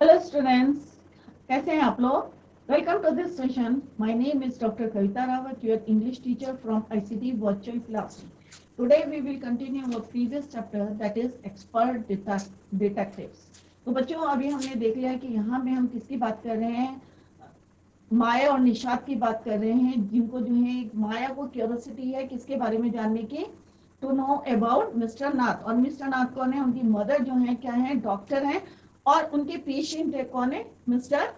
Hello students, कैसे हैं आप लोग? Welcome to this session. My name is doctor Kavita Rawat, your English teacher from ICT virtual class. Today we will continue our previous chapter, that is expert detectives. तो बच्चों, अभी हमने देख लिया कि यहाँ पे हम किसकी बात कर रहे हैं। माया और निशात की बात कर रहे हैं, जिनको जो है माया को क्यूरियोसिटी है किसके बारे में जानने की, to know about mister Nath. और मिस्टर नाथ कौन है? उनकी मदर जो है क्या है, डॉक्टर है, और उनके पेशेंट है कौन है, मिस्टर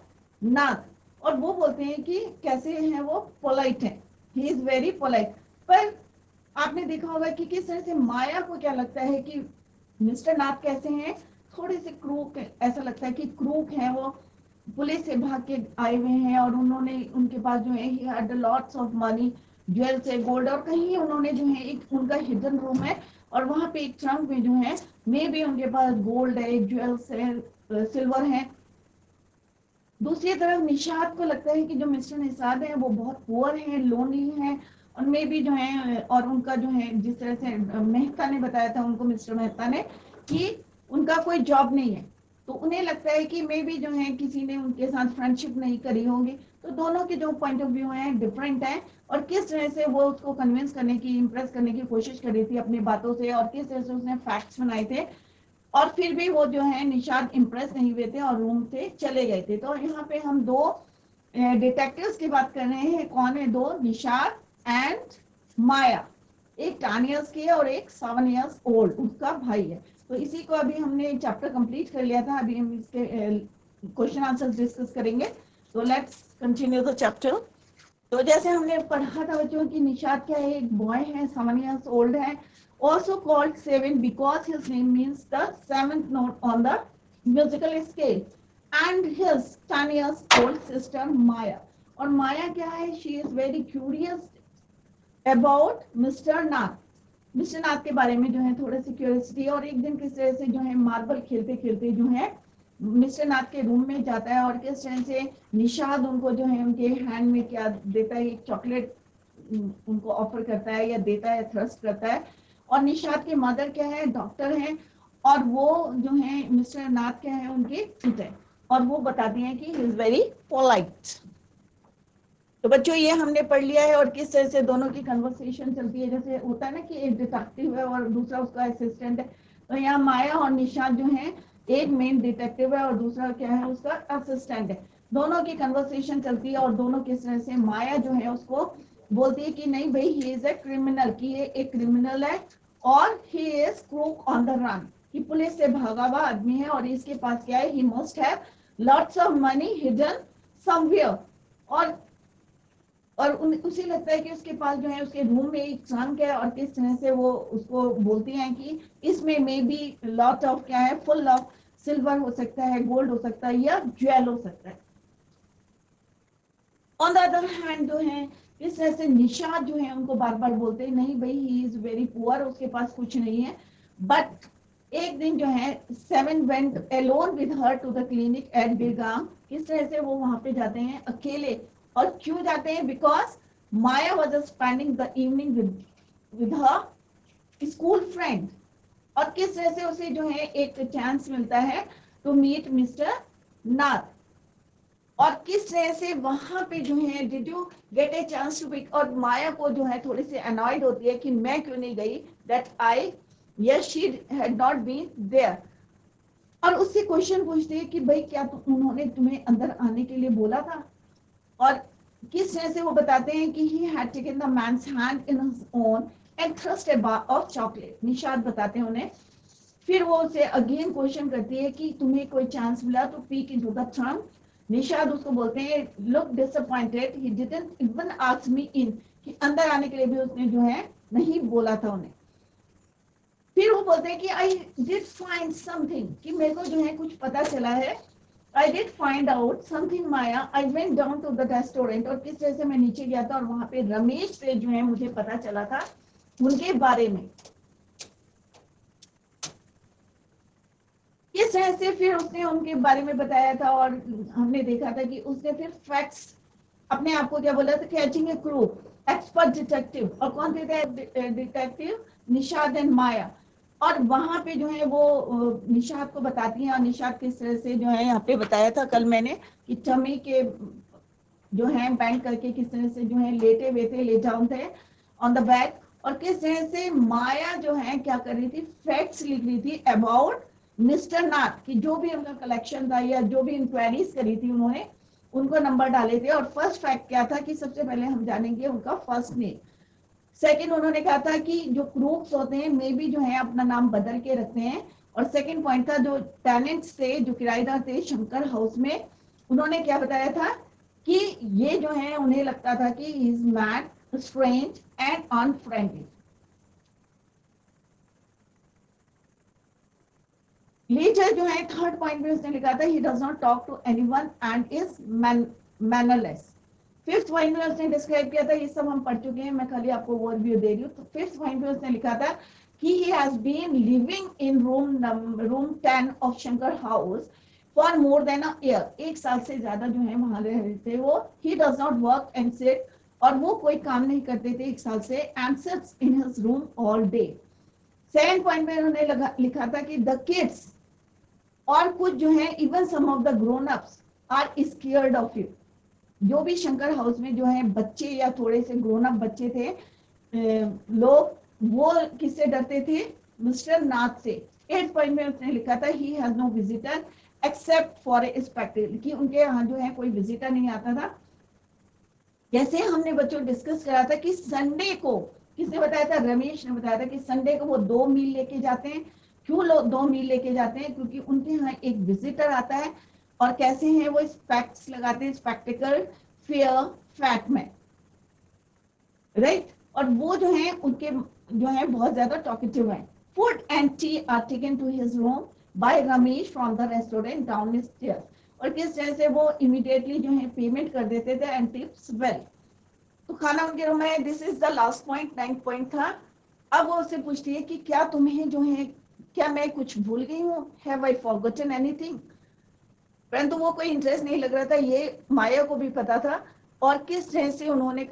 नाथ। और वो बोलते हैं कि कैसे हैं वो, पोलाइट है, ही इज वेरी पोलाइट। पर आपने देखा होगा कि किस तरह से माया को क्या लगता है कि मिस्टर नाथ कैसे हैं, थोड़े से क्रूक, ऐसा लगता है कि क्रूक है वो, पुलिस से भाग के आए हुए हैं, और उन्होंने उनके पास जो है ही had lots of money, jewels है, गोल्ड, और कहीं उन्होंने जो है एक उनका हिडन रूम है, और वहां पे एक ट्रंक में जो है मे भी उनके पास गोल्ड है, ज्वेल्स है, सिल्वर है। दूसरी तरफ निशात को लगता है कि जो मिस्टर निशात है वो बहुत पुअर है, लोनली है, और मे भी जो है, और उनका जो है जिस तरह से मेहता ने बताया था उनको, मिस्टर मेहता ने, कि उनका कोई जॉब नहीं है। तो उन्हें लगता है कि मे भी जो है किसी ने उनके साथ फ्रेंडशिप नहीं करी होगी। तो दोनों के जो पॉइंट ऑफ व्यू है डिफरेंट है, और किस तरह से वो उसको कन्विंस करने की, इंप्रेस करने की कोशिश कर रही थी अपनी बातों से, और किस तरह से उसने फैक्ट्स बनाए थे, और फिर भी वो जो है निशाद इम्प्रेस नहीं हुए थे और रूम से चले गए थे। तो यहाँ पे हम दो डिटेक्टिव्स की बात कर रहे हैं। कौन है दो? निशाद एंड माया। एक 10 इयर्स की है और एक 7 इयर्स ओल्ड, उसका भाई है। तो इसी को अभी हमने चैप्टर कंप्लीट कर लिया था, अभी हम इसके क्वेश्चन आंसर्स डिस्कस करेंगे। तो लेट्स कंटिन्यू द चैप्टर। तो जैसे हमने पढ़ा था बच्चों की, निशाद क्या है, एक बॉय है, 7 years old है, also called seven because his name means the seventh note on the musical scale, and his 10 years old sister Maya. और माया क्या है, she is very curious about mister Nath. Mister Nath के बारे में जो है थोड़ा सी क्यूरियोसिटी, और एक दिन किस तरह से जो है मार्बल खेलते खेलते जो है मिस्टर नाथ के रूम में जाता है, और किस तरह से निशाद उनको जो है उनके हैंड में क्या देता है, एक चॉकलेट उनको ऑफर करता है या देता है, थ्रस्ट करता है। और निशाद के मदर क्या है, डॉक्टर है, और वो जो है मिस्टर नाथ क्या है, उनके पिता, और वो बताती हैं कि ही इज वेरी पोलाइट। तो बच्चों ये हमने पढ़ लिया है, और किस तरह से दोनों की कन्वर्सेशन चलती है। जैसे होता है ना कि एक डिटेक्टिव है और दूसरा उसका असिस्टेंट है, तो यहाँ माया और निशाद जो है, एक मेन डिटेक्टिव है और दूसरा क्या है, उसका असिस्टेंट है। दोनों की कन्वर्सेशन चलती है, और दोनों किस तरह से, माया जो है उसको बोलती है कि नहीं भाई, ही इज ए क्रिमिनल, कि ये एक क्रिमिनल है, और he is crook on the run, कि पुलिस से भागा हुआ आदमी है, और इसके पास क्या है, he must have lots of money hidden somewhere. और उसे लगता है कि उसके पास जो है उसके रूम में एक ट्रंक है, और किस तरह से वो उसको बोलती हैं कि इसमें मे बी लॉट ऑफ क्या है, फुल ऑफ सिल्वर हो सकता है, गोल्ड हो सकता है, या ज्वेल हो सकता है। ऑन द अदर हैंड जो है किस तरह से निशाद जो है उनको बार बार बोलते हैं नहीं भाई, ही इज वेरी पुअर, उसके पास कुछ नहीं है। बट एक दिन जो है seven went alone with her to the clinic at Belgaum. किस तरह से वो वहां पे जाते हैं अकेले, और क्यों जाते हैं? Because Maya was spending the evening with her school friend. और किस तरह से उसे जो है एक चांस मिलता है टू मीट मिस्टर नाथ, और किस तरह से वहां पे जो है did you get a chance to pick. और माया को जो है थोड़ी सी अनॉयड होती है कि मैं क्यों नहीं गई, that I, yes she had not been there. और उससे क्वेश्चन पूछती है कि भाई क्या उन्होंने तुम्हें अंदर आने के लिए बोला था? और किस तरह से वो बताते हैं कि he had taken the man's hand in his own and thrust a bar of chocolate. Nishad बताते हैं उन्हें। फिर वो उसे अगेन क्वेश्चन करती है कि तुम्हें कोई चांस मिला तो peek into the trunk. Nishad उसको बोलते हैं look disappointed, he didn't even ask me in, कि अंदर आने के लिए भी उसने जो है नहीं बोला था उन्हें। फिर वो बोलते हैं कि आई डिड फाइंड समथिंग, कि मेरे को जो है कुछ पता चला है। I did find out something Maya, I went down to the restaurant. और किस तरह से मैं नीचे गया था, और वहां पे रमेश से जो है मुझे पता चला था उनके बारे में। किस तरह से फिर उसने उनके बारे में बताया था, और हमने देखा था कि उसने फिर फैक्ट्स अपने आप को क्या बोला था, कैचिंग ए क्रू, एक्सपर्ट डिटेक्टिव। और कौन थे डिटेक्टिव? निशाद एंड माया। और वहां पे जो है वो निशात को बताती हैं, और निशात किस तरह से जो है यहाँ पे बताया था कल मैंने कि टमी के जो है बैंड करके किस तरह से जो है लेटे हुए थे, ले डाउन थे ऑन द बैक, और किस तरह से माया जो है क्या कर रही थी, फैक्ट्स लिख रही थी अबाउट मिस्टर नाथ की जो भी उनका कलेक्शन था या जो भी इंक्वायरीज करी थी उन्होंने, उनको नंबर डाले थे। और फर्स्ट फैक्ट क्या था कि सबसे पहले हम जानेंगे उनका फर्स्ट नेम। सेकंड उन्होंने कहा था कि जो क्रूक्स होते हैं मे भी जो है अपना नाम बदल के रखते हैं। और सेकंड पॉइंट था जो टेनेंट्स थे, जो किराएदार थे शंकर हाउस में, उन्होंने क्या बताया था कि ये जो है उन्हें लगता था कि he is mad, strange and unfriendly. लीचर जो है थर्ड पॉइंट में उसने लिखा था he does not talk to anyone and is mannerless. Fifth point में उसने डिस्क्राइब किया था, ये सब हम पढ़ चुके हैं, मैं खाली आपको ओवरव्यू दे रही हूँ। तो फिफ्थ पॉइंट में उसने लिखा था कि he has been living in room 10 of Shankar house for more than a year। एक साल से ज्यादा जो है वहां रह रहे थे वो। he does not work and sit, और वो कोई काम नहीं करते थे एक साल से, and sits in his room all day। Second point में उन्होंने लिखा था कि the kids और कुछ जो है even some of the grown ups are scared of you. जो भी शंकर हाउस में जो है बच्चे या थोड़े से ग्रोन अप बच्चे थे लोग, वो किससे डरते थे, मिस्टर नाथ से। एट पॉइंट में उसने लिखा था he has no visitor except for a spectacle, कि उनके यहाँ जो है कोई विजिटर नहीं आता था। जैसे हमने बच्चों डिस्कस करा था कि संडे को, किसने बताया था, रमेश ने बताया था कि संडे को वो 2 मील लेके जाते हैं। क्यों लोग 2 मील लेके जाते हैं, क्योंकि उनके यहाँ एक विजिटर आता है। और कैसे हैं वो, स्पेक्ट्स लगाते हैं, spectacled, fair, fat man, right. और वो जो है उनके जो है बहुत ज्यादा टॉकेटिव है। Food and tea are taken to his room by Ramesh from the restaurant down the stairs. और किस तरह से वो इमीडिएटली जो है पेमेंट कर देते थे एंड टिप्स वेल। तो खाना उनके रूम में। This is the last point, 9th point था। अब वो उससे पूछती है कि क्या तुम्हें जो है, क्या मैं कुछ भूल गई हूँ, हैव आई फॉरगॉटन एनीथिंग। परंतु वो कोई इंटरेस्ट नहीं लग रहा था, ये माया को भी पता था। और किस तरह से उन्होंने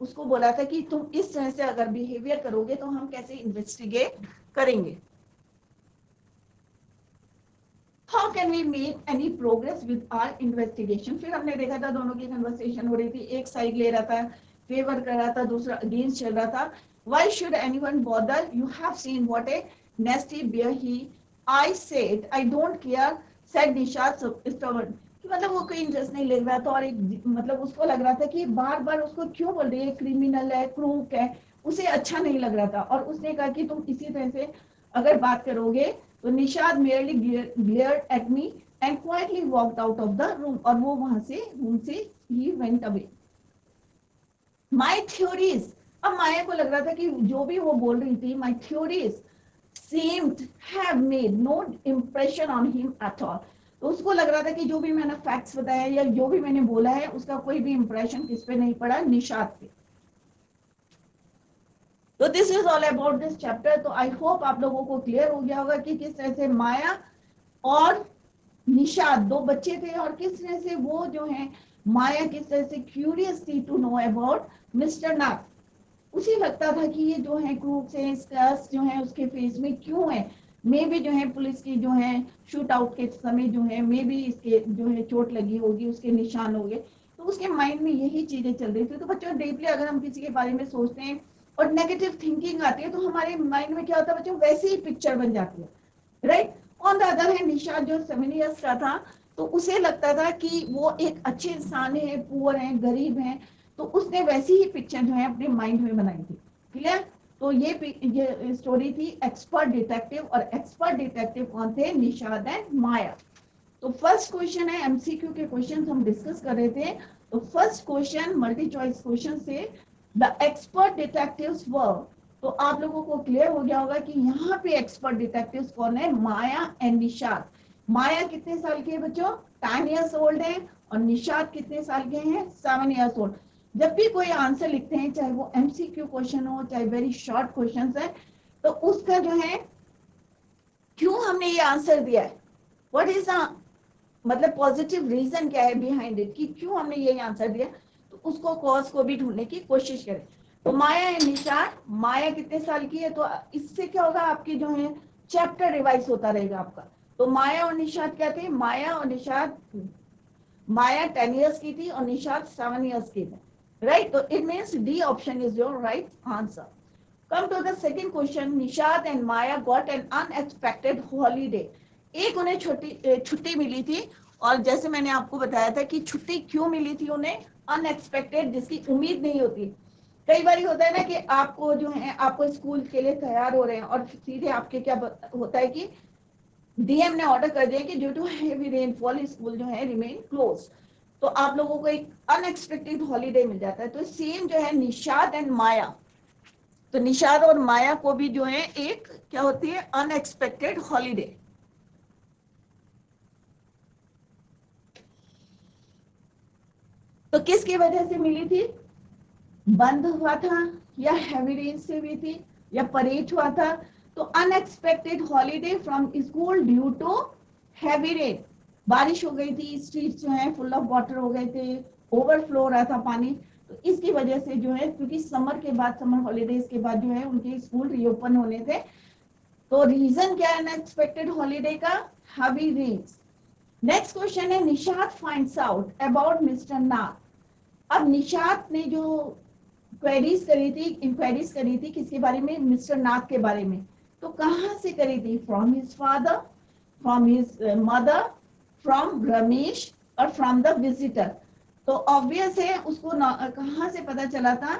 उसको बोला था कि तुम इस तरह से अगर बिहेवियर करोगे तो हम कैसे इन्वेस्टिगेट करेंगे। How can we make any progress with our investigation. फिर हमने देखा था दोनों की कन्वर्सेशन हो रही थी, एक साइड ले रहा था, फेवर कर रहा था, दूसरा अगेंस्ट चल रहा था। Why should anyone bother? You have seen what a nasty bear he. I said I don't care, said Nisha stubborn। मतलब वो कोई इंटरेस्ट नहीं ले रहा था, और एक मतलब उसको लग रहा था कि बार बार उसको क्यों बोल रही है, क्रिमिनल है, क्रूक है, उसे अच्छा नहीं लग रहा था। और उसने कहा कि तुम इसी तरह से अगर बात करोगे तो Nishad merely glared at me and quietly walked out of the room। और वो वहां से रूम से he went away। My theories, अब माया को लग रहा था कि जो भी वो बोल रही थी, my theories seemed have made no impression on him at all। तो उसको लग रहा था कि जो भी मैंने फैक्ट्स बताया या जो भी मैंने बोला है उसका कोई भी इंप्रेशन किस पे नहीं पड़ा, निशाद पे। तो this is all about this chapter. तो आई होप आप लोगों को क्लियर हो गया होगा कि किस तरह से माया और निशाद 2 बच्चे थे, और किस तरह से वो जो है माया किस तरह से क्यूरियस थी टू नो अबाउट मिस्टर नाथ। उसे लगता था कि ये जो है क्रूक्स है, स्कर्स जो है उसके फेस में क्यों है, मे भी जो है पुलिस की जो है शूट आउट के समय जो है मे भी इसके जो है चोट लगी होगी, उसके निशान हो गए। तो उसके माइंड में यही चीजें चल रही थी। तो बच्चों डीपली अगर हम किसी के बारे में सोचते हैं और नेगेटिव थिंकिंग आती है तो हमारे माइंड में क्या होता है बच्चों, वैसे ही पिक्चर बन जाती है, right. On the other hand Nishad जो 7 इयर्स का था, तो उसे लगता था कि वो एक अच्छे इंसान है, पुअर है, गरीब है। तो उसने वैसी ही पिक्चर जो है अपने माइंड में बनाई थी। क्लियर। तो ये स्टोरी थी एक्सपर्ट डिटेक्टिव, और एक्सपर्ट डिटेक्टिव कौन थे, निशाद एंड माया। तो फर्स्ट क्वेश्चन है, एमसीक्यू के क्वेश्चन हम डिस्कस कर रहे थे। तो first question multi choice question से, द एक्सपर्ट डिटेक्टिव्स वर। तो आप लोगों को क्लियर हो गया होगा कि यहाँ पे एक्सपर्ट डिटेक्टिव्स कौन है, माया एंड निशाद। माया कितने साल के हैं बच्चों, 10 इयर्स ओल्ड है, और निशाद कितने साल के हैं, 7 इयर्स ओल्ड। जब भी कोई आंसर लिखते हैं, चाहे वो एमसीक्यू क्वेश्चन हो, चाहे वेरी शॉर्ट क्वेश्चन है, तो उसका जो है क्यों हमने ये आंसर दिया है, व्हाट इज द मतलब पॉजिटिव रीजन क्या है बिहाइंड इट, कि क्यों हमने ये आंसर दिया, तो उसको कॉज को भी ढूंढने की कोशिश करें। तो माया एंड निषाद, माया कितने साल की है, तो इससे क्या होगा, आपकी जो है चैप्टर रिवाइज होता रहेगा आपका। तो माया और निषाद क्या थे, माया और निषाद, माया 10 इयर्स की थी और निषाद 7 इयर्स की थे, राइट। तो it means D option is your right answer. Come to the second question, Nishad and Maya got an unexpected holiday. एक उन्हें छुट्टी मिली थी, और जैसे मैंने आपको बताया था कि छुट्टी क्यों मिली थी उन्हें, अनएक्सपेक्टेड, जिसकी उम्मीद नहीं होती। कई बार होता है ना कि आपको जो है, आपको स्कूल के लिए तैयार हो रहे हैं और सीधे आपके क्या होता है कि डीएम ने ऑर्डर कर दिया कि due to heavy rainfall school जो है रिमेन क्लोज। तो आप लोगों को एक अनएक्सपेक्टेड हॉलीडे मिल जाता है। तो सेम जो है निषाद एंड माया, तो निषाद और माया को भी जो है एक क्या होती है, अनएक्सपेक्टेड हॉलीडे। तो किसकी वजह से मिली थी, बंद हुआ था, या हैवी रेन से हुई थी, या परेड हुआ था। तो unexpected holiday from school due to heavy rain, बारिश हो गई थी, स्ट्रीट जो है फुल ऑफ वाटर हो गए थे, ओवरफ्लो हो रहा था पानी। तो इसकी वजह से जो है, क्योंकि समर के बाद, समर हॉलीडेज के बाद जो है उनके स्कूल रीओपन होने थे। तो रीजन क्या है अनएक्सपेक्टेड हॉलीडे का, हैवी रेन्स। नेक्स्ट क्वेश्चन है, Nishad finds out about mister Nath. अब निषाद ने जो इंक्वायरीज करी थी किसके बारे में, मिस्टर नाथ के बारे में। तो कहां से करी थी, from his father, from his mother, from Ramesh, और फ्रॉम द विजिटर। तो ऑब्वियस है उसको कहां से पता चला था,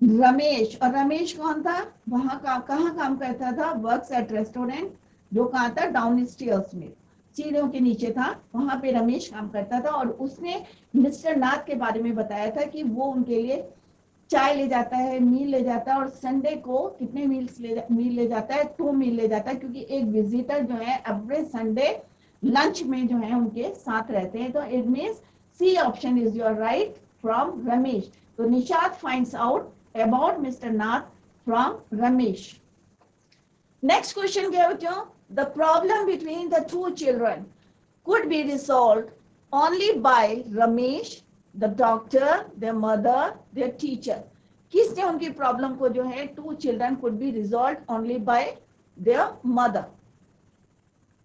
रमेश। और रमेश कौन था, वहां कहाँ काम करता था, वर्क्स एट रेस्टोरेंट, जो कहाँ था, डाउन स्टेयर्स में, सीढ़ियों के नीचे था, वहां पे रमेश काम करता था। और उसने मिस्टर नाथ के बारे में बताया था कि वो उनके लिए चाय ले जाता है, मील ले जाता है, और संडे को कितने मील ले जाता है, 2 मील ले जाता है, क्योंकि एक विजिटर जो है एवरी संडे लंच में जो है उनके साथ रहते हैं। तो it means C option is your right, from Ramesh. तो Nishad finds out about mister Nath from Ramesh. Next question क्या है बच्चों, the problem between the 2 children could be resolved only by Ramesh, the doctor, their mother, their teacher. किसने उनकी problem को जो है, 2 children could be resolved only by their mother.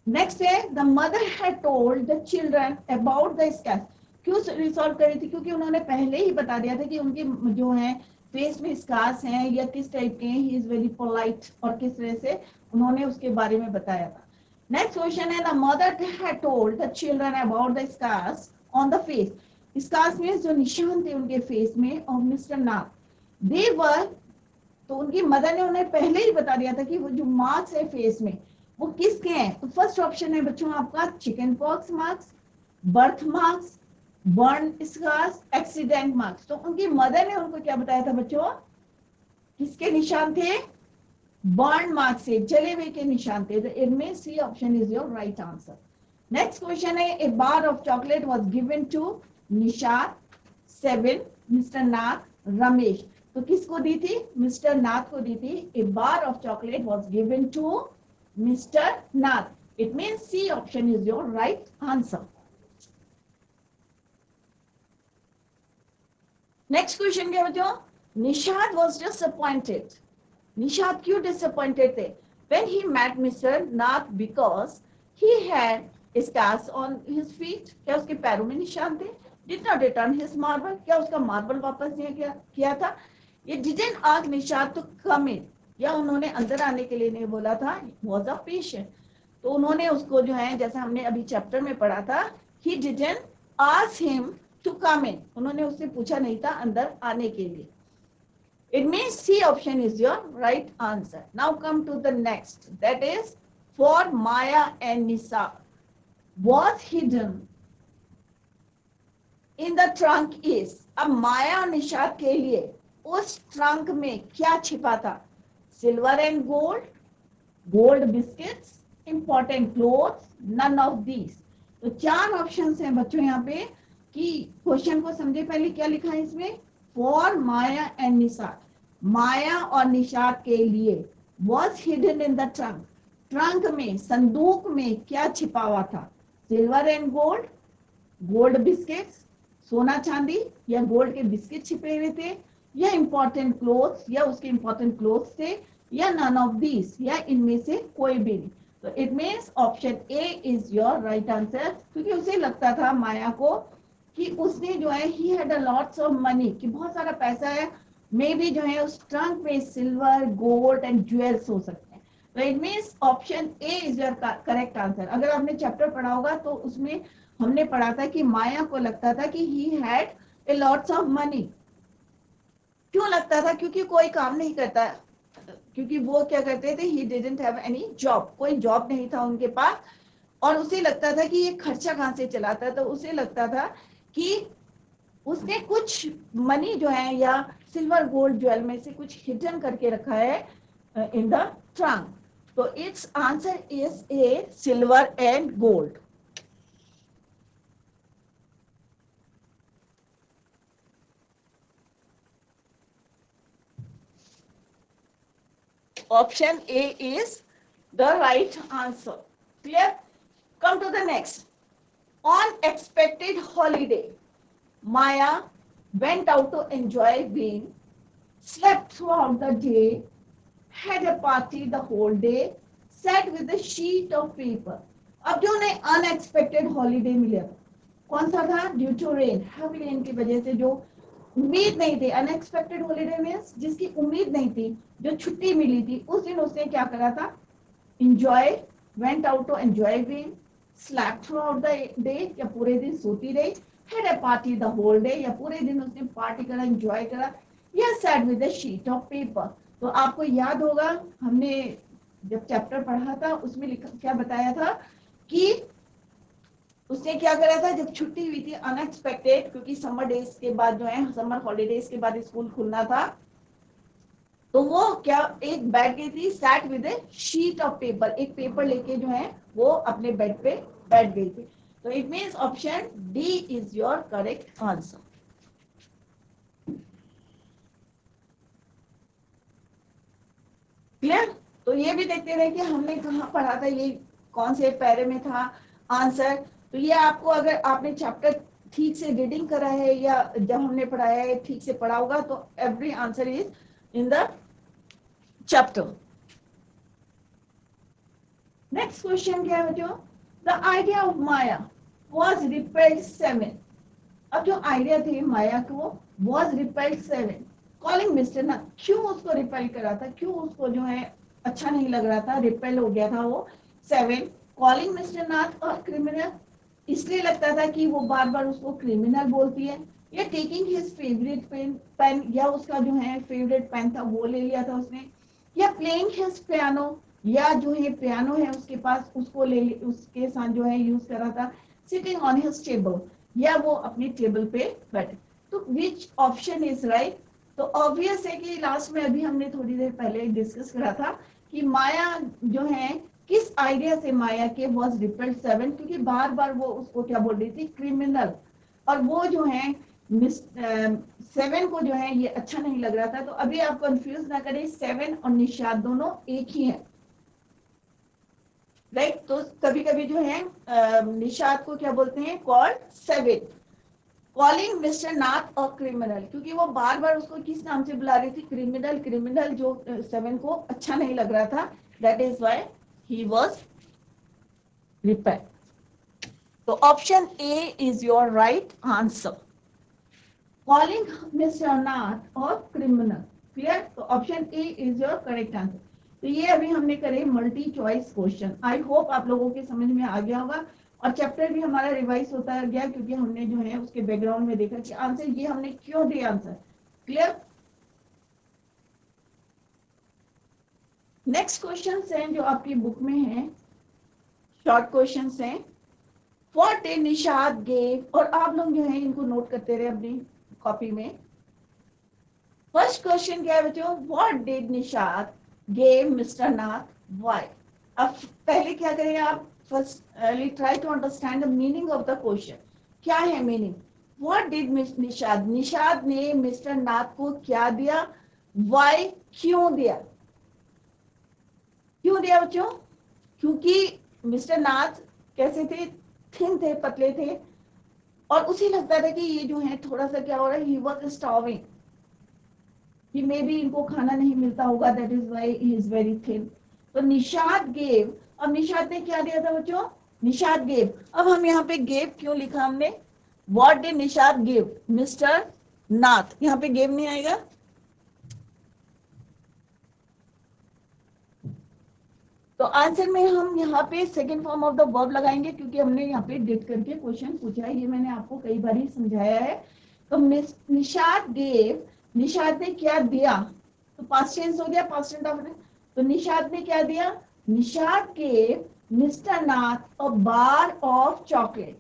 Next है, the mother had told the children about the scars. क्यों resolve करी थी, क्योंकि उन्होंने पहले ही बता दिया था कि उनके जो है फेस में स्कार्स हैं या किस टाइप के हैं, ही इज वेरी पोलाइट, और किस तरह से उन्होंने उसके बारे में बताया था। नेक्स्ट क्वेश्चन है, the mother had told the children about the scars on the face. Scars में जो निशान थे उनके फेस में ऑफ मिस्टर नाथ, दे वर, तो उनकी मदर ने उन्हें पहले ही बता दिया था कि वो जो मार्क्स है फेस में वो किसके हैं। तो फर्स्ट ऑप्शन है बच्चों आपका chicken pox marks, birth marks, burn scars, accident marks. तो उनकी मदर ने उनको क्या बताया था बच्चों, किसके निशान थे, बर्न मार्क्स से, जले हुए के निशान थे। तो इनमें C option is your right answer. Next question है, a bar of chocolate was given to Nishad, 7, mister Nath, Ramesh. तो किसको दी थी, मिस्टर नाथ को दी थी। A bar of chocolate was given to Mr. Nath. It means C option is your right answer. Next question क्या बच्चों, निषाद was disappointed. निषाद क्यों disappointed थे, when he met Mr. Nath because he had scars on his feet. क्या उसके पैरों में निशान थे, did not return his marble, क्या उसका मार्बल वापस नहीं किया था। ये didn't ask Nishad to come in, या उन्होंने अंदर आने के लिए नहीं बोला था, वॉज अ पेशेंट। तो उन्होंने उसको जो है, जैसे हमने अभी चैप्टर में पढ़ा था, he didn't ask him to come in, उन्होंने उससे पूछा नहीं था अंदर आने के लिए। It means C option is your right answer. Now come to the next, that is for Maya and Nishad was hidden in the trunk is. अब माया और निषाद के लिए उस ट्रंक में क्या छिपा था, silver and gold, gold biscuits, important clothes, none of these. तो 4 ऑप्शंस हैं बच्चों यहाँ पे, कि क्वेश्चन को समझे पहले क्या लिखा है इसमें, फॉर माया एंड निषाद, माया और निषाद के लिए, was hidden in the trunk, trunk में, संदूक में क्या छिपा हुआ था, silver and gold, gold biscuits, सोना चांदी या गोल्ड के बिस्किट छिपे हुए थे, या इंपॉर्टेंट क्लोथ्स, या उसके इंपॉर्टेंट क्लोथ्स थे, या नन ऑफ दीज, या इनमें से कोई भी नहीं। तो it means option A is your right answer, क्योंकि उसे लगता था माया को कि उसने जो है ही had a lots of money, कि बहुत सारा पैसा है, मे बी जो है उस ट्रंक में सिल्वर, गोल्ड एंड ज्वेल्स हो सकते हैं। तो it means option A is your correct answer. अगर आपने चैप्टर पढ़ा होगा तो उसमें हमने पढ़ा था कि माया को लगता था कि he had a lots of money. क्यों लगता था? क्योंकि कोई काम नहीं करता, क्योंकि वो क्या करते थे, he didn't have any job, कोई जॉब नहीं था उनके पास, और उसे लगता था कि ये खर्चा कहाँ से चलाता है। तो उसे लगता था कि उसने कुछ मनी जो है या सिल्वर गोल्ड ज्वेल में से कुछ हिडन करके रखा है इन द ट्रंक। तो it's answer is a silver and gold. Option A is the right answer. Clear? Come to the next. On expected holiday, Maya went out to enjoy being, slept throughout the day, had a party the whole day, sat with a sheet of paper. अब जो उन्हें unexpected holiday मिला था, कौन सा था? Due to rain, heavy rain की वजह से, जो उम्मीद नहीं थी, अनएक्सपेक्टेड हॉलीडे मींस जिसकी उम्मीद नहीं थी, जो छुट्टी मिली थी, उस दिन उसने क्या करा था? Enjoy, went out to enjoy being, slept throughout the day, या पूरे दिन सोती रही, had a party the whole day, या पूरे दिन उसने पार्टी करा, एंजॉय करा, या sat with a sheet of paper. तो आपको याद होगा हमने जब चैप्टर पढ़ा था उसमें लिखा क्या बताया था कि उसने क्या करा था, जब छुट्टी हुई थी अनएक्सपेक्टेड, क्योंकि समर डेज के बाद जो है, समर हॉलीडेज के बाद स्कूल खुलना था, तो वो क्या एक बैठ गई थी, sat with A sheet of paper, एक पेपर लेके जो है वो अपने बेड पे बैठ गई थी। तो it means option D is your correct answer. Clear? तो ये भी देखते रहे कि हमने कहाँ पढ़ा था, ये कौन से पैरे में था आंसर। तो ये आपको, अगर आपने चैप्टर ठीक से रीडिंग करा है या जब हमने पढ़ाया है ठीक से पढ़ा होगा, तो every answer is in the chapter. Next question क्या है बच्चों? The idea of Maya was repelled 7। अब जो आइडिया थे माया को, वाज रिपेल्ड 7, कॉलिंग मिस्टर नाथ। क्यों उसको रिपेल करा था? क्यों उसको जो है अच्छा नहीं लग रहा था, रिपेल हो गया था वो 7? कॉलिंग मिस्टर नाथ और क्रिमिनल, इसलिए लगता था कि वो बार बार उसको क्रिमिनल बोलती है, या टेकिंग हिज फेवरेट पेन, या उसका जो है फेवरेट पेन था वो ले लिया था उसने, या प्लेइंग हिज पियानो, या जो है पियानो है उसके पास उसको उसके साथ जो है यूज करा था, सिटिंग ऑन हिज टेबल, या वो अपनी टेबल पे बैठे। तो विच ऑप्शन इज राइट? तो ऑब्वियस है कि लास्ट में अभी हमने थोड़ी देर पहले डिस्कस करा था कि माया जो है, किस आइडिया से माया के वाज रिपेल्ड 7, क्योंकि बार बार वो उसको क्या बोल रही थी? क्रिमिनल। और वो जो है 7 को जो है ये अच्छा नहीं लग रहा था। तो अभी आप कंफ्यूज ना करें, 7 और निषाद दोनों एक ही है, राइट? तो कभी कभी जो है निषाद को क्या बोलते हैं? कॉल्ड 7। कॉलिंग मिस्टर नाथ और क्रिमिनल, क्योंकि वो बार बार उसको किस नाम से बुला रही थी? क्रिमिनल। क्रिमिनल जो 7 को अच्छा नहीं लग रहा था, that is why he was repelled. तो option A is your right answer, calling mister Nath और क्रिमिनल। क्लियर? तो option A is your correct answer. तो ये अभी हमने करे multi choice question. I hope आप लोगों के समझ में आ गया होगा, और चैप्टर भी हमारा रिवाइज होता गया, क्योंकि हमने जो है उसके बैकग्राउंड में देखा कि आंसर ये हमने क्यों दिए आंसर। क्लियर? नेक्स्ट क्वेश्चन हैं जो आपकी बुक में है, शॉर्ट क्वेश्चन हैं। व्हाट डिड निषाद गेव, और आप लोग जो है इनको नोट करते रहे अपनी कॉपी में। फर्स्ट क्वेश्चन क्या है बच्चों? What did Nishad gave mister Nath, why? अब पहले क्या करें आप? firstly try to understand the meaning of the question. क्या है meaning? What did Nishad, Nishad ने मिस्टर नाथ को क्या दिया? Why, क्यों दिया? क्यों दिया बच्चों? क्योंकि मिस्टर नाथ कैसे थे? थिन थे, पतले थे, और उसे लगता था कि ये जो है थोड़ा सा क्या हो रहा है, ही वाज स्टार्विंग, कि मे बी इनको खाना नहीं मिलता होगा, that is why he is very thin. तो निषाद गेव, अब निषाद ने क्या दिया था बच्चों, निषाद गेव। अब हम यहाँ पे गेव क्यों लिखा हमने, what did Nishad give mister Nath, यहाँ पे गेव नहीं आएगा। तो आंसर में हम यहाँ पे second form of the verb लगाएंगे, क्योंकि हमने यहाँ पे डिड करके क्वेश्चन पूछा है, ये मैंने आपको कई बार ही समझाया है। तो निषाद गेव, निषाद ने क्या दिया, तो पास्ट टेंस हो गया, पास्ट टेंस ऑफ, तो निषाद ने क्या दिया, Nishad gave mister Nath a bar of chocolate.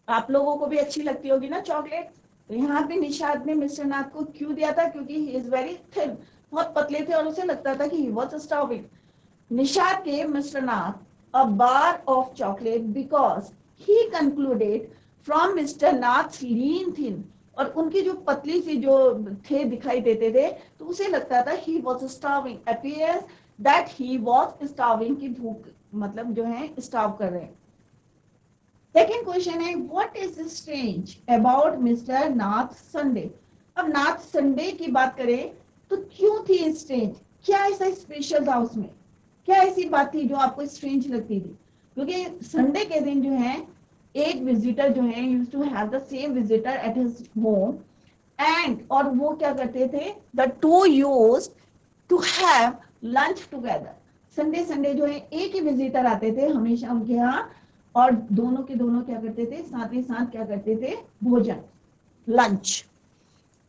आप लोगों को भी अच्छी लगती होगी ना चॉकलेट। तो यहाँ पे निषाद ने मिस्टर नाथ को क्यों दिया था, क्योंकि ही इज वेरी थिन, बहुत पतले थे और उसे लगता था कि ही was starving. Nishad gave Mr. Nath a bar of chocolate because he concluded from Mr. Nath's lean thin, और उनकी जो पतली सी जो थे दिखाई देते थे, तो उसे लगता था he was starving, appears that he was starving, की भूख मतलब जो है स्टार्व कर रहे हैं। सेकेंड क्वेश्चन है what is strange about mister Nath Sunday. अब नाथ संडे की बात करें तो क्यों थी स्ट्रेंज, क्या ऐसा स्पेशल था उसमें, क्या ऐसी बात थी जो आपको स्ट्रेंज लगती थी, क्योंकि संडे के दिन जो है एक विजिटर जो है used to have the same visitor at his home and, और वो क्या करते थे, the two used to have lunch together. Sunday Sunday जो है एक ही विजिटर आते थे हमेशा उनके यहाँ, और दोनों के दोनों क्या करते थे, साथ ही साथ क्या करते थे, भोजन, lunch.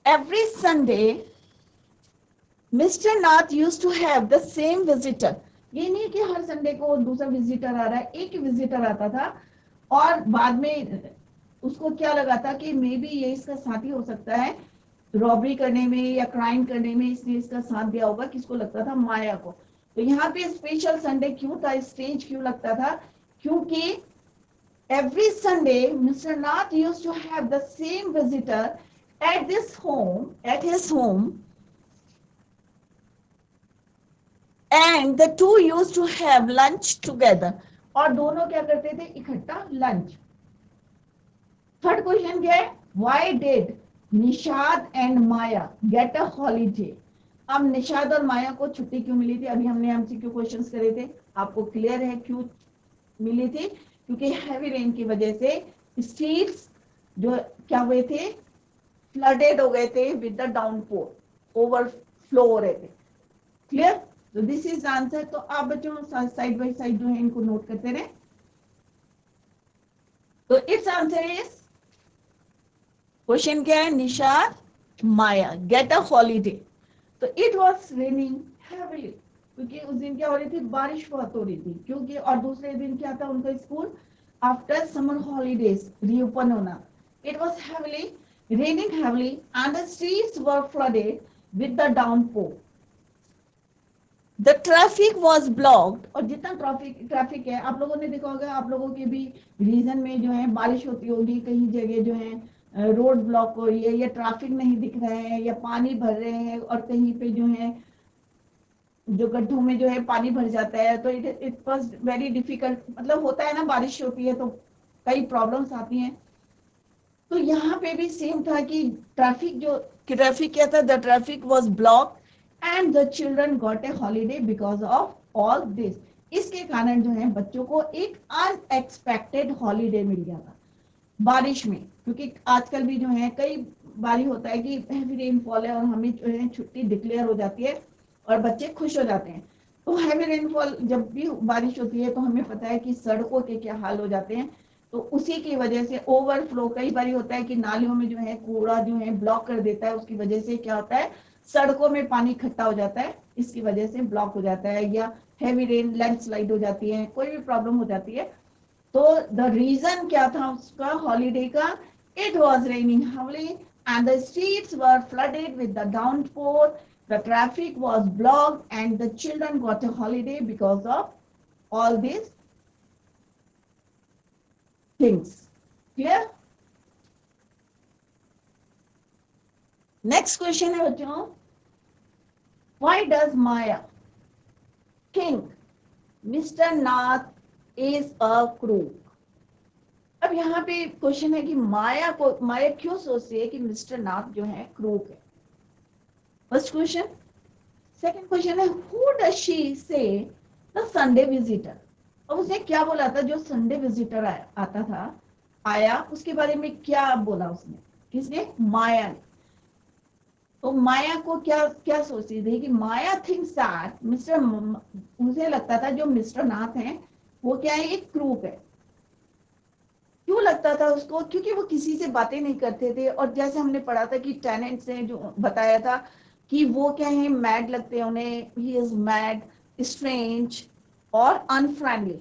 Every Sunday mister Nath used to have the same visitor, ये नहीं कि हर संडे को दूसरा विजिटर आ रहा है, एक ही विजिटर आता था, और बाद में उसको क्या लगा था कि मे बी ये इसका साथी हो सकता है रॉबरी करने में या क्राइम करने में, इसलिए इसका साथ दिया होगा, किसको लगता था, माया को। तो यहाँ पे स्पेशल संडे क्यों था, स्ट्रेंज क्यों लगता था, क्योंकि every Sunday Mr. Nath used to have the same visitor at his home, and the two used to have lunch together, और दोनों क्या करते थे, इकट्ठा लंच। थर्ड क्वेश्चन क्या है, why did Nishad and Maya get a holiday. अब निषाद और माया को छुट्टी क्यों मिली थी, अभी हमने एमसीक्यू क्वेश्चंस करे थे, आपको क्लियर है क्यों मिली थी, क्योंकि हैवी रेन की वजह से स्ट्रीट्स जो क्या हुए थे, फ्लडेड हो गए थे विद द डाउनपोर, ओवरफ्लो हो रहे थे। क्लियर, तो दिस इज आंसर। तो आप बच्चों साइड बाय साइड जो है इनको नोट करते रहे। तो इट्स आंसर इज, क्वेश्चन क्या है, निषाद माया गेट अ हॉलीडे। तो इट वॉज रेनिंग हैवीली, क्योंकि उस दिन क्या हो रही थी, बारिश बहुत हो रही थी, क्योंकि और दूसरे दिन क्या था उनका school after summer holidays reopen होना। It was heavily raining heavily and the streets were flooded with the downpour. The traffic was blocked, और जितना ट्रैफिक है, आप लोगों ने देखा होगा, आप लोगों के भी रीजन में जो है बारिश होती होगी, कहीं जगह जो है रोड ब्लॉक हो रही है, या ट्रैफिक नहीं दिख रहे हैं, या पानी भर रहे हैं, और कहीं पे जो है जो गड्ढों में जो है पानी भर जाता है, तो इट वाज वेरी डिफिकल्ट, मतलब होता है ना, बारिश होती है तो कई प्रॉब्लम्स आती हैं। तो यहाँ पे भी सेम था कि ट्रैफिक क्या था, the traffic was block and the children got a holiday because of all this. इसके कारण जो है बच्चों को एक अनएक्सपेक्टेड हॉलीडे मिल गया था बारिश में, क्योंकि आजकल भी जो है कई बारी होता है कि हैवी रेनफॉल है और हमें जो है छुट्टी डिक्लेयर हो जाती है और बच्चे खुश हो जाते हैं। तो हैवी रेनफॉल जब भी बारिश होती है तो हमें पता है कि सड़कों के क्या हाल हो जाते हैं, तो उसी की वजह से ओवरफ्लो, कई बार होता है कि नालियों में जो है कूड़ा जो है ब्लॉक कर देता है, उसकी वजह से क्या होता है, सड़कों में पानी इकट्ठा हो जाता है, इसकी वजह से ब्लॉक हो जाता है, या हैवी रेन लैंडस्लाइड हो जाती है, कोई भी प्रॉब्लम हो जाती है। तो द रीजन क्या था उसका हॉलीडे का, it was raining heavily and the streets were flooded with the downpour, the traffic was blocked and the children got a holiday because of all this things. Clear. Next question है बच्चों, why does Maya think mister Nath is a crook. अब यहाँ पे question है कि माया क्यों सोचती है कि मिस्टर नाथ जो है क्रूक है? First question. सेकंड क्वेश्चन है who does she say the Sunday visitor. अब उसने क्या बोला था? जो संडे विजिटर आता था, आया, उसके बारे में क्या बोला उसने? किसने? माया ने। तो माया को क्या क्या सोचती थी कि माया थिंक्स दैट मिस्टर, मुझे लगता था जो मिस्टर नाथ हैं वो क्या है? एक क्रूक है। क्यों लगता था उसको? क्योंकि वो किसी से बातें नहीं करते थे, और जैसे हमने पढ़ा था कि टेनेंट्स ने जो बताया था कि वो क्या है? मैड लगते हैं उन्हें। ही इज मैड, स्ट्रेंज और अनफ्रेंडली,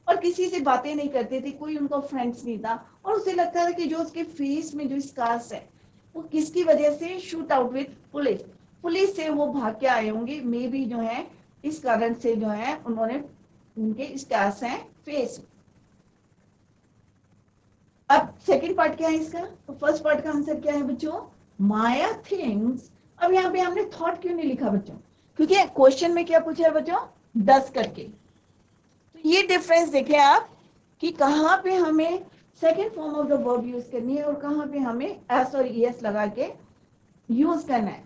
और किसी से बातें नहीं करते थे, कोई उनका फ्रेंड्स नहीं था। और उसे लगता था कि जो उसके फेस में जो स्कार्स है वो किसकी वजह से? Shoot out with police. Police से वो भाग के आए होंगे, मे बी जो है इस कारण से जो है उन्होंने, उनके स्कार्स हैं फेस में। अब सेकंड पार्ट क्या है इसका? तो फर्स्ट पार्ट का आंसर क्या है बच्चों? माया थिंग्स। अब यहाँ पे हमने थॉट क्यों नहीं लिखा बच्चों? क्योंकि क्वेश्चन में क्या पूछा है बच्चों? डस करके। तो ये डिफरेंस देखें आप कि कहाँ पे हमें second form of the verb use करनी है और कहाँ पे हमें एस और ईएस लगा के यूज करना है।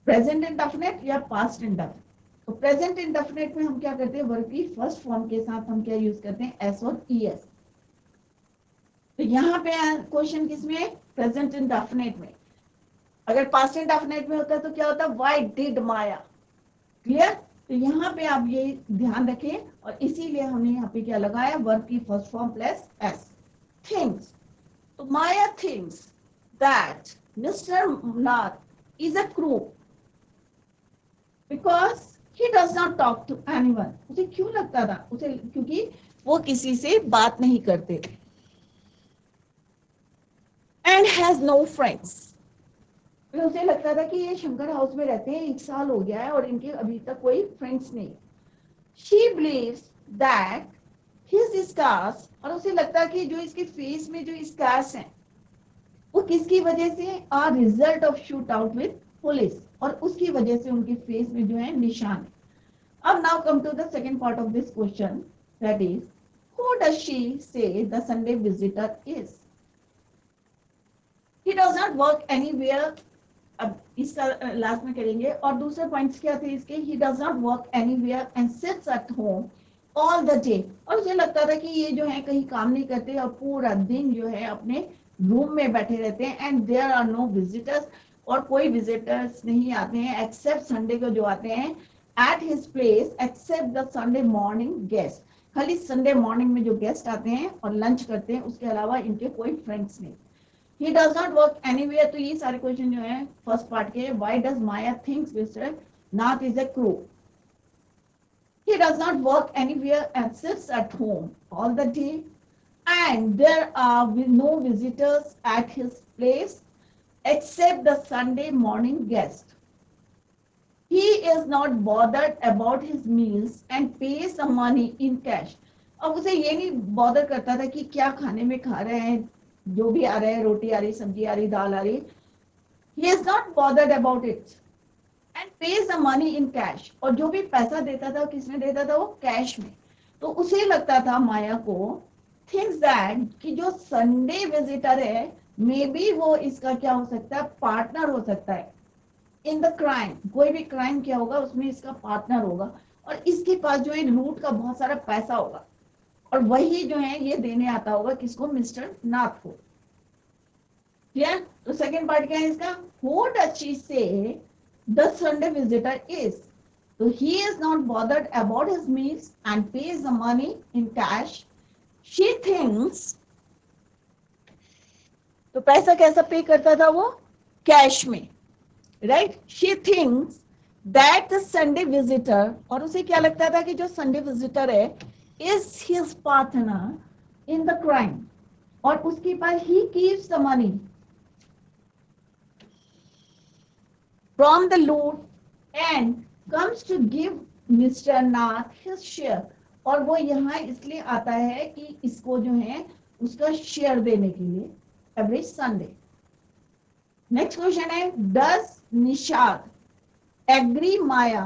प्रेजेंट इंडेफिनिट या पास्ट इंडेफिनिट? तो प्रेजेंट इंडेफिनिट में हम क्या करते हैं? वर्ब की फर्स्ट फॉर्म के साथ हम क्या यूज करते हैं? एस और ईएस। तो यहाँ पे क्वेश्चन किसमें? प्रेजेंट इंडेफिनिट में। अगर पास्ट इंडेफिनिट में होता तो क्या होता? Why did Maya. क्लियर? तो यहाँ पे आप ये ध्यान रखें, और इसीलिए हमने यहाँ पे क्या लगाया? वर्ब की first form plus S. Things. तो Maya things that mister Nath is a crook because he does not talk to anyone. उसे क्यों लगता था? उसे क्योंकि वो किसी से बात नहीं करते एंड हैज नो फ्रेंड्स। उसे लगता था कि ये शंकर हाउस में रहते हैं, 1 साल हो गया है और इनके अभी तक कोई फ्रेंड्स नहीं। She believes that his scars, और उसे लगता है कि जो इसके फेस में जो स्कार्स हैं वो किसकी वजह से? Are result of shoot out with police, और उसकी वजह से उनके फेस में जो है निशान है। अब now come to the second part of this question, that is who does she say the Sunday visitor is? He does not work anywhere. अब इसका लास्ट में करेंगे। और दूसरे पॉइंट्स क्या थे इसके? ही does not work anywhere and seats at home all the day. और मुझे लगता था कि ये जो है कहीं काम नहीं करते और पूरा दिन जो है अपने रूम में बैठे रहते हैं। And there are no visitors, और कोई विजिटर्स नहीं आते हैं एक्सेप्ट संडे को जो आते हैं at his place, except the Sunday morning guest. खाली संडे मॉर्निंग में जो गेस्ट आते हैं और लंच करते हैं, उसके अलावा इनके कोई फ्रेंड्स नहीं। He does not work anywhere. तो ये सारे क्वेश्चन जो है फर्स्ट पार्ट के, why does Maya thinks Mr. Nath is a crook? He does not work anywhere and sits at home all the day, and there are no visitors at his place except the Sunday morning guest. He is not bothered about his meals and pays the money in cash. अब उसे ये नहीं bother करता था कि क्या खाने में खा रहे हैं, जो भी आ रहे हैं, रोटी आ रही, सब्जी आ रही, दाल आ रही। He is not bothered about it and pays the money in cash. और जो भी पैसा देता था किसमें देता था? वो कैश में। तो उसे लगता था माया को, थिंक्स दैट कि जो संडे विजिटर है मे बी वो इसका क्या हो सकता है? पार्टनर हो सकता है इन द क्राइम। कोई भी क्राइम क्या होगा उसमें इसका पार्टनर होगा, और इसके पास जो है लूट का बहुत सारा पैसा होगा, और वही जो है ये देने आता होगा किसको? मिस्टर नाथ को। क्लियर? तो सेकंड पार्ट क्या है इसका? Who does she say the Sunday visitor is? तो he is not bothered about his meals and pays the money in cash. She thinks, तो पैसा कैसा पे करता था वो? कैश में, right? She thinks that the Sunday visitor, और उसे क्या लगता था कि जो संडे विजिटर है is his partner in the crime, और उसके पास he keeps the money from the loot and comes to give Mr. Nath his share. और वो यहाँ इसलिए आता है कि इसको जो है उसका शेयर देने के लिए एवरी संडे। नेक्स्ट क्वेश्चन है, does Nishad agree Maya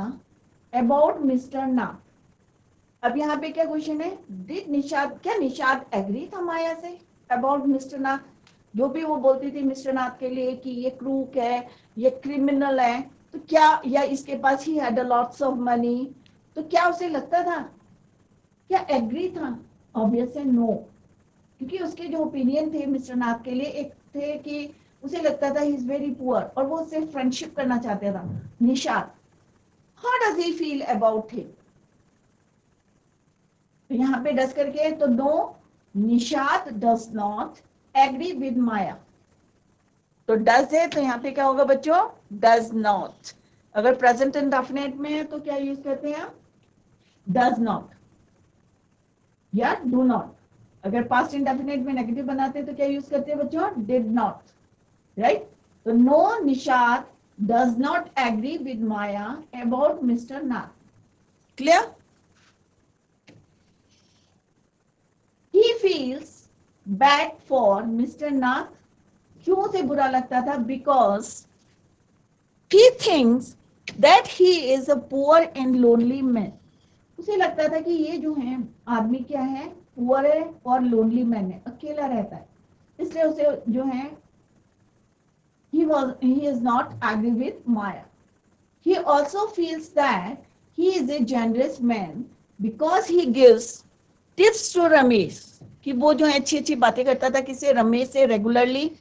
about mister Nath? अब यहाँ पे क्या क्वेश्चन है, डिड निषाद, क्या निषाद एग्री था माया से अबाउट मिस्टर नाथ? जो भी वो बोलती थी मिस्टर नाथ के लिए कि ये क्रूक है, ये क्रिमिनल है, तो क्या, या इसके पास he had lots of money, तो क्या उसे लगता था, क्या एग्री था? ऑब्वियस है नो, क्योंकि उसके जो ओपिनियन थे मिस्टर नाथ के लिए, एक थे कि उसे लगता था ही इज वेरी पुअर और वो उससे फ्रेंडशिप करना चाहता था निषाद। How does he feel about him? तो यहाँ पे डस करके तो no, Nishad does not agree with Maya. तो डज है तो यहाँ पे क्या होगा बच्चों, डज नॉट। अगर प्रेजेंट इंडेफिनिट में है तो क्या यूज करते हैं, डज नॉट या डू नॉट। अगर पास्ट इंडेफिनिट में नेगेटिव बनाते हैं तो क्या यूज करते हैं बच्चों, डिड नॉट, राइट। तो no, Nishad does not agree with Maya about mister Nath. Clear? he feels bad for Mr. Nath. क्यों उसे बुरा लगता था? Because he thinks that he is a poor and lonely man. उसे लगता था कि ये जो है आदमी क्या है, पुअर है और लोनली मैन है, अकेला रहता है, इसलिए उसे जो है he is not agree with Maya. He also feels that he is a generous man because he gives tips to Ramesh. कि वो जो है अच्छी अच्छी बातें करता था किसे, रमेश से regularly.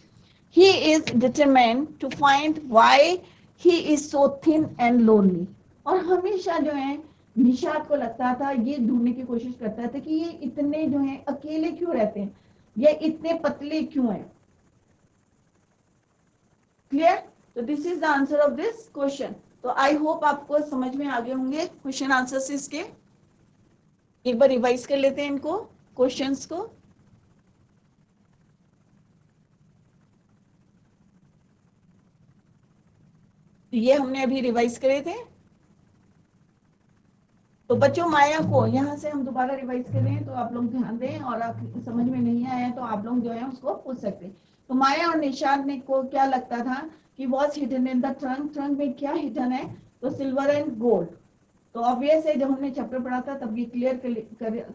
He is determined to find why he is so thin and lonely. और हमेशा जो है निषाद को लगता था, ये ढूंढने की कोशिश करता था कि ये इतने जो है अकेले क्यों रहते हैं, ये इतने पतले क्यों हैं. क्लियर? तो this is the answer of this question. तो आई होप आपको समझ में आ गए होंगे क्वेश्चन आंसर्स इसके. एक बार रिवाइज कर लेते हैं इनको, क्वेश्चंस को. ये हमने अभी रिवाइज करे थे. तो बच्चों माया को यहाँ से हम दोबारा रिवाइज कर रहे हैं, तो आप लोग ध्यान दें, और आप समझ में नहीं आया तो आप लोग जो है उसको पूछ सकते हैं. तो माया और निषाद ने को क्या लगता था कि was hidden in the trunk. Trunk में क्या हिडन है, तो सिल्वर एंड गोल्ड. तो ऑब्वियस है, जब हमने चैप्टर पढ़ा था तब ये क्लियर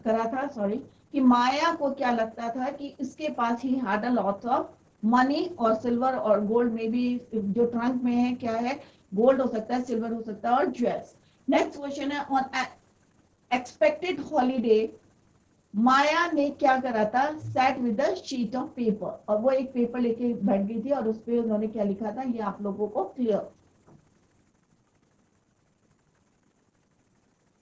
करा था, सॉरी, कि माया को क्या लगता था कि इसके पास he had a lot of money और सिल्वर और गोल्ड में भी, जो ट्रंक में है क्या है, गोल्ड हो सकता है, सिल्वर हो सकता है और ज्वेल्स. नेक्स्ट क्वेश्चन है, ऑन एक्सपेक्टेड हॉलीडे माया ने क्या करा था, set with a sheet of paper. और वो एक पेपर लेके बैठ गई थी और उस पर उन्होंने क्या लिखा था, ये आप लोगों को क्लियर.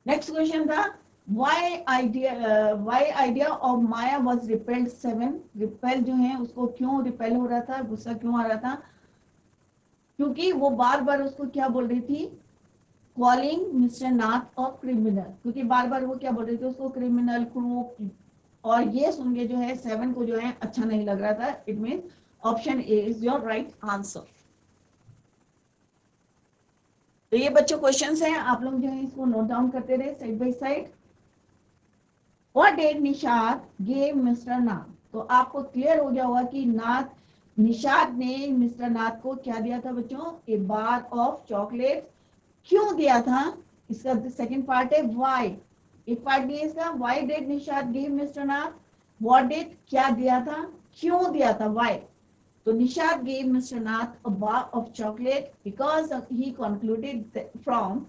नेक्स्ट क्वेश्चन था, why idea of Maya was repelled 7. Repel जो है उसको क्यों रिपेल हो रहा था, गुस्सा क्यों आ रहा था? क्योंकि वो बार बार उसको क्या बोल रही थी, calling mister Nath of criminal. क्योंकि बार बार वो क्या बोल रही थी उसको, क्रिमिनल, क्रूक. और ये सुन के जो है 7 को जो है अच्छा नहीं लग रहा था. It mean option A is your right answer. तो ये बच्चों क्वेश्चंस हैं, आप लोग जो है इसको नोट डाउन करते रहे side by side. What did Nishad gave mister Nath? तो आपको क्लियर हो गया होगा कि निषाद ने मिस्टर नाथ को क्या दिया था बच्चों, ए बार ऑफ चॉकलेट. क्यों दिया था, इसका सेकंड पार्ट है व्हाई. एक पार्ट दिया इसका, why did Nishad give mister Nath. What did, क्या दिया था, क्यों दिया था, व्हाई. तो Nishad gave Mr. Nath a bar of chocolate because he concluded from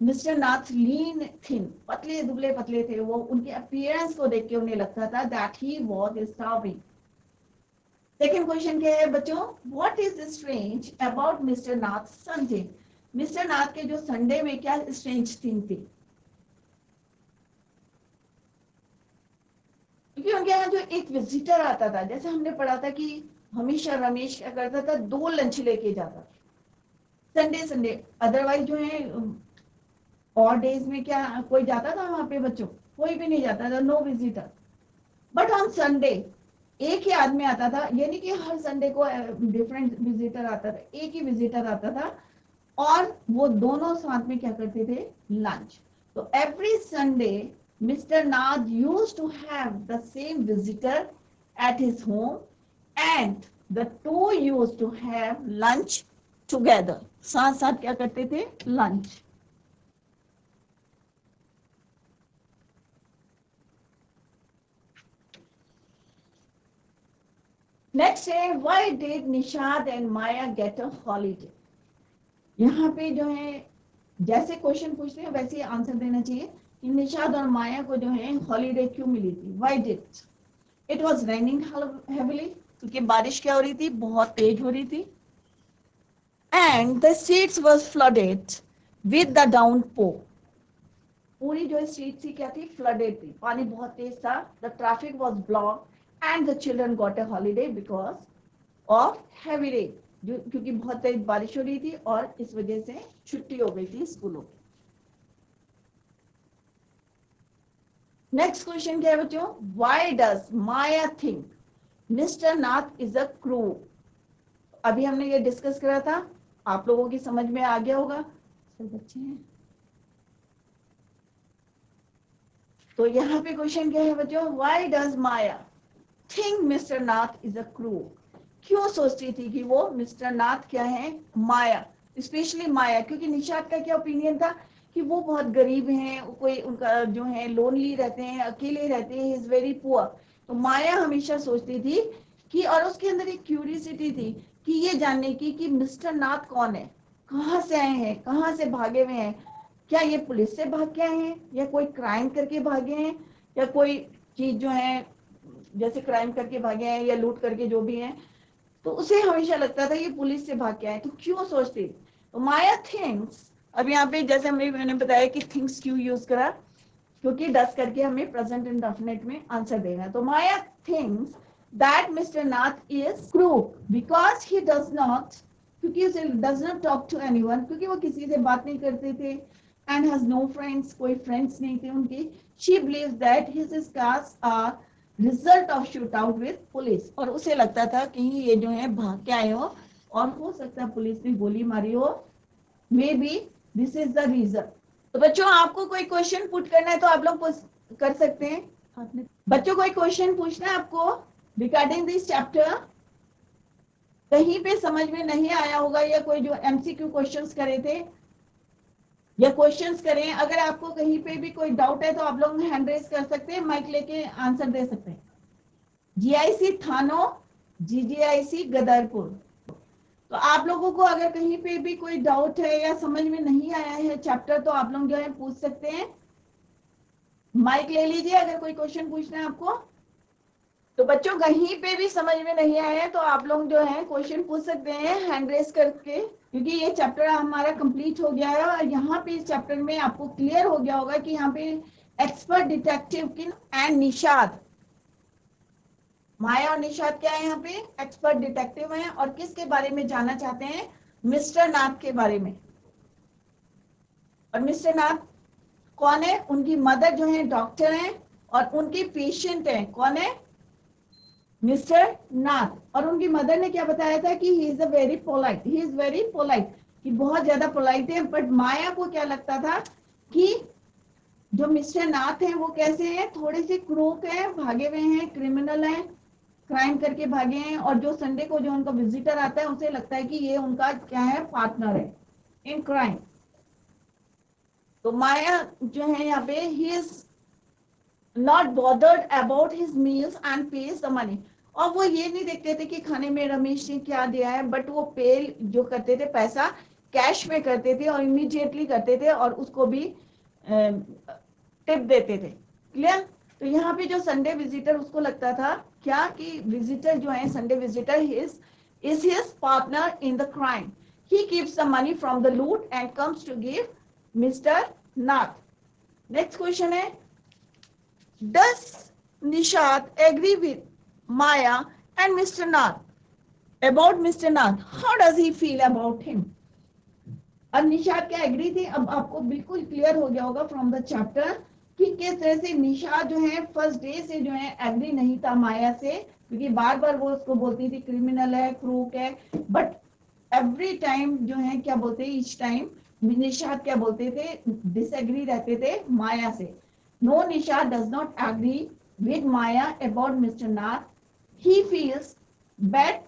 mister Nath lean thin, पतले दुबले पतले थे वो, उनके अपीयरेंस को देख के उन्हें लगता था that he was starving. Second question क्या है बच्चों, what is strange about mister Nath Sunday. Mister Nath के जो संडे में क्या स्ट्रेंज थिंग थी, क्योंकि उनके यहाँ जो एक विजिटर आता था, जैसे हमने पढ़ा था कि हमेशा रमेश क्या करता था, 2 लंच लेके जाता था संडे संडे. अदरवाइज जो है और डेज में क्या कोई जाता था वहां पे बच्चों, कोई भी नहीं जाता था, no visitor. But on Sunday एक ही आदमी आता था, यानी कि हर संडे को डिफरेंट विजिटर आता था, एक ही विजिटर आता था और वो दोनों साथ में क्या करते थे, लंच. तो every Sunday mister Nath used to have the same visitor at his home and the two used to have lunch together. साथ साथ क्या करते थे, लंच. नेक्स्ट है why did Nishad and Maya get a holiday. यहाँ पे जो है जैसे क्वेश्चन पूछते हैं वैसे आंसर देना चाहिए कि निशाद और माया को जो है हॉलीडे क्यों मिली थी। Why did it was raining heavily, क्योंकि बारिश क्या हो रही थी, बहुत तेज हो रही थी। And the streets was flooded with the downpour, पूरी जो स्ट्रीट थी क्या थी, फ्लडेड थी, पानी बहुत तेज था। The traffic was block and the children got a holiday because of heavy rain, क्योंकि बहुत तेज बारिश हो रही थी और इस वजह से छुट्टी हो गई थी स्कूलों की। नेक्स्ट क्वेश्चन क्या है बच्चों, why does Maya think mister Nath is a crew. अभी हमने ये डिस्कस करा था, आप लोगों की समझ में आ गया होगा। सब बच्चे हैं तो यहाँ पे क्वेश्चन क्या है बच्चों, why does Maya think mister Nath is a crew. क्यों सोचती थी कि वो मिस्टर नाथ क्या है, माया, स्पेशली माया, क्योंकि निशाद का क्या ओपिनियन था कि वो बहुत गरीब हैं, कोई उनका जो है लोनली रहते हैं, अकेले रहते हैं, इज वेरी पुअर। तो माया हमेशा सोचती थी कि, और उसके अंदर एक क्यूरियोसिटी थी कि ये जानने की कि मिस्टर नाथ कौन है, कहाँ से आए हैं, कहाँ से भागे हुए हैं, क्या ये पुलिस से भाग के आए हैं या कोई क्राइम करके भागे हैं, या कोई चीज जो है जैसे क्राइम करके भागे हैं या लूट करके जो भी है। तो उसे हमेशा लगता था ये पुलिस से भाग के आए। तो क्यों सोचती, तो माया थिंक्स, अब यहाँ पे जैसे मैंने बताया कि थिंक्स क्यों यूज करा, क्योंकि डस करके हमें प्रेजेंट इंडेफिनिट में आंसर देना है। तो Maya thinks that mister Nath is crook because he does not, क्योंकि उसे does not talk to anyone, क्योंकि वो किसी से बात नहीं करते थे, एंड हैज नो फ्रेंड्स, कोई फ्रेंड्स नहीं थे उनके। She believes that his scars are result of shoot out with police, और उसे लगता था कहीं ये जो है भाग के आए हो और हो सकता है पुलिस ने गोली मारी हो, maybe this is the reason. तो बच्चों आपको कोई क्वेश्चन पुट करना है तो आप लोग कर सकते हैं। बच्चों कोई क्वेश्चन पूछना है आपको रिगार्डिंग दिस चैप्टर, कहीं पे समझ में नहीं आया होगा, या कोई जो एमसीक्यू क्वेश्चंस करे थे या क्वेश्चंस करें, अगर आपको कहीं पे भी कोई डाउट है तो आप लोग हैंड रेज कर सकते हैं, माइक लेके आंसर दे सकते हैं। जीआईसी थानो, जीजीआईसी गदरपुर। तो आप लोगों को अगर कहीं पे भी कोई डाउट है या समझ में नहीं आया है चैप्टर, तो आप लोग जो है पूछ सकते हैं, माइक ले लीजिए अगर कोई क्वेश्चन पूछना है आपको। तो बच्चों कहीं पे भी समझ में नहीं आया है तो आप लोग जो है क्वेश्चन पूछ सकते हैं हैंड रेस करके, क्योंकि ये चैप्टर हमारा कंप्लीट हो गया है। और यहाँ पे इस चैप्टर में आपको क्लियर हो गया होगा कि यहाँ पे एक्सपर्ट डिटेक्टिव किन एंड निशाद, माया और निशाद क्या है, यहाँ पे एक्सपर्ट डिटेक्टिव हैं और किसके बारे में जानना चाहते हैं, मिस्टर नाथ के बारे में। और मिस्टर नाथ कौन है, उनकी मदर जो है डॉक्टर हैं और उनके पेशेंट हैं, कौन है, मिस्टर नाथ। और उनकी मदर ने क्या बताया था कि he is a very polite, he is very polite, कि बहुत ज्यादा पोलाइट है। बट माया को क्या लगता था कि जो मिस्टर नाथ हैं वो कैसे हैं, थोड़े से क्रूक हैं, भागे हुए हैं, क्रिमिनल हैं, क्राइम करके भागे हैं, और जो संडे को जो उनका विजिटर आता है उसे लगता है कि ये उनका क्या है, पार्टनर है इन क्राइम। तो माया जो है यहाँ पे ही is not bothered about his meals and pays the money, और वो ये नहीं देखते थे कि खाने में रमेश ने क्या दिया है, बट वो पे जो करते थे पैसा कैश में करते थे और इमीडिएटली करते थे और उसको भी टिप देते थे। क्लियर। तो यहाँ पे जो संडे विजिटर उसको लगता था क्या कि विजिटर जो है Sunday visitor is his partner in the crime. He keeps the money from the loot and comes to give Mr. Nath. Next question है, does Nishad agree with Maya and Mr. Nath about Mr. Nath? How does he feel about him? अब निशाद क्या agree थी, अब आपको बिल्कुल clear हो गया होगा फ्रॉम द चैप्टर कि किस तरह से निशाद जो है फर्स्ट डे से जो है एग्री नहीं था माया से, क्योंकि बार बार वो उसको बोलती थी क्रिमिनल है, क्रूक है, बट एवरी टाइम जो है क्या बोलते हैं, ईच टाइम निशाद क्या बोलते थे, डिसएग्री रहते थे माया से। No, Nishad does not agree with Maya about mister Nath, he feels bad,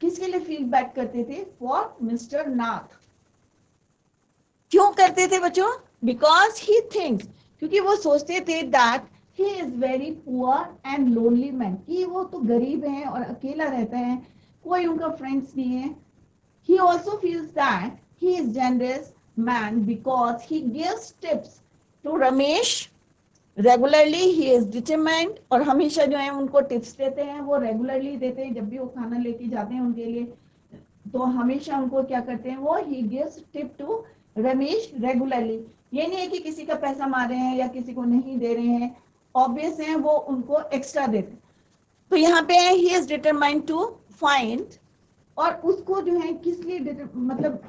किसके लिए फील बैड करते थे, फॉर मिस्टर नाथ। क्यों करते थे बच्चों, बिकॉज ही थिंक्स, क्योंकि वो सोचते थे that he is very poor and lonely man, कि वो तो गरीब है और अकेला रहता है, कोई उनका फ्रेंड्स नहीं है. He also feels that he is generous man because he gives tips to Ramesh regularly. He is determined, और हमेशा जो है उनको टिप्स देते हैं, वो रेगुलरली देते हैं. जब भी वो खाना लेके जाते हैं उनके लिए, तो हमेशा उनको क्या करते हैं, वो he gives tip to Ramesh regularly. ये नहीं है कि किसी का पैसा मार रहे हैं या किसी को नहीं दे रहे हैं, ऑब्वियस है वो उनको एक्स्ट्रा देते हैं. तो यहाँ पे है he is determined to find, और उसको जो है किस लिए मतलब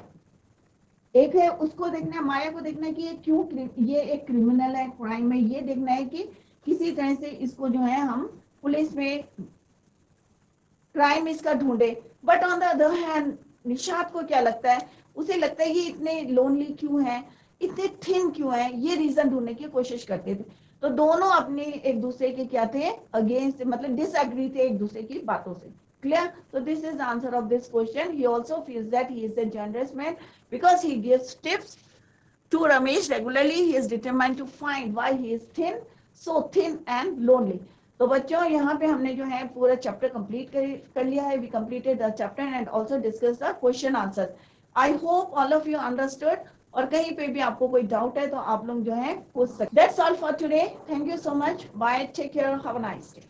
एक है उसको देखना है, माया को देखना है कि ये क्यों, ये एक क्रिमिनल है, क्राइम है, ये देखना है कि किसी तरह से इसको जो है हम पुलिस में क्राइम इसका ढूंढे. But on the other hand Nishad को क्या लगता है, उसे लगता है कि इतने लोनली क्यों है, इतने थिन क्यों है, ये रीजन ढूंढने की कोशिश करते थे. तो दोनों अपने एक दूसरे के क्या थे, अगेंस्ट, मतलब डिसएग्री थे एक दूसरे की बातों से. Clear? So this is the answer of this question. He also feels that he is a generous man because he gives tips to Ramesh regularly. He is determined to find why he is thin, so thin and lonely. तो बच्चों यहाँ पे हमने जो है पूरा chapter complete कर लिया है. We completed the chapter and also discussed the question answers. I hope all of you understood. और कहीं पे भी आपको कोई डाउट है तो आप लोग जो है पूछ सकते. That's all for today. Thank you so much. Bye. Take care. Have a nice day.